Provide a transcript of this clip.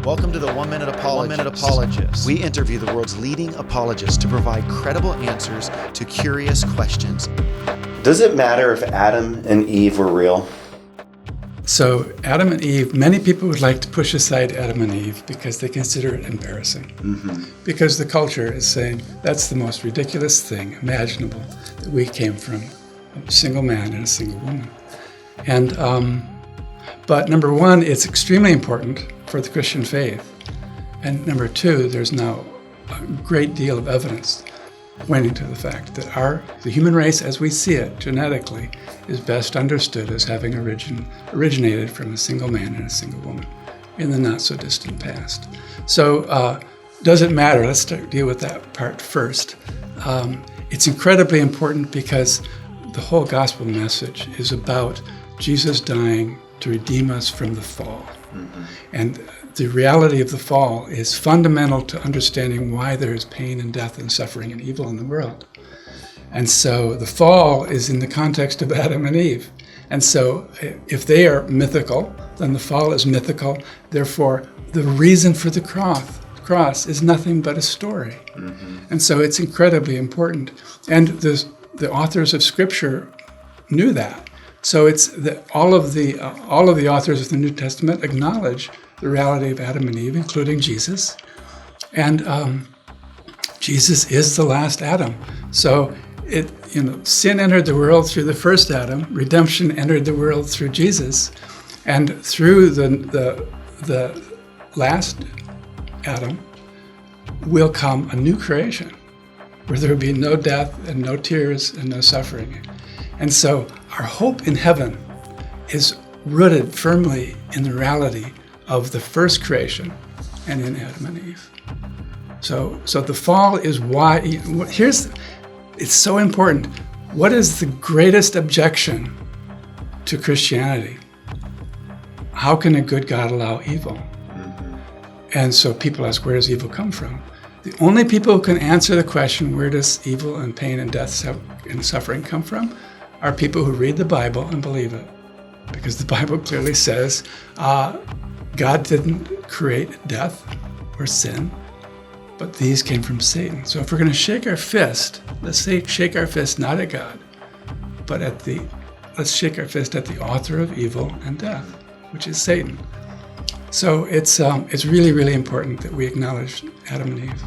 Welcome to the 1 Minute Apologist. We interview the world's leading apologists to provide credible answers to curious questions. Does it matter if Adam and Eve were real? So Adam and Eve, many people would like to push aside Adam and Eve because they consider it embarrassing. Because the culture is saying that's the most ridiculous thing imaginable, that we came from a single man and a single woman. And but number one, it's extremely important for the Christian faith. And number two, there's now a great deal of evidence pointing to the fact that the human race as we see it genetically is best understood as having originated from a single man and a single woman in the not so distant past. So does it matter? Let's deal with that part first. It's incredibly important because the whole gospel message is about Jesus dying to redeem us from the fall. And the reality of the fall is fundamental to understanding why there is pain and death and suffering and evil in the world. And so the fall is in the context of Adam and Eve. And so if they are mythical, then the fall is mythical. Therefore, the reason for the cross is nothing but a story. And so it's incredibly important. And the authors of Scripture knew that. So it's that all of the authors of the New Testament acknowledge the reality of Adam and Eve, including Jesus. And Jesus is the last Adam. So sin entered the world through the first Adam. Redemption entered the world through Jesus, and through the last Adam will come a new creation, where there will be no death and no tears and no suffering. And so our hope in heaven is rooted firmly in the reality of the first creation and in Adam and Eve. So the fall is why, it's so important. What is the greatest objection to Christianity? How can a good God allow evil? And so people ask, where does evil come from? The only people who can answer the question, where does evil and pain and death and suffering come from, are people who read the Bible and believe it. Because the Bible clearly says God didn't create death or sin, but these came from Satan. So if we're going to shake our fist, let's shake our fist not at God, but let's shake our fist at the author of evil and death, which is Satan. So it's really, really important that we acknowledge Adam and Eve.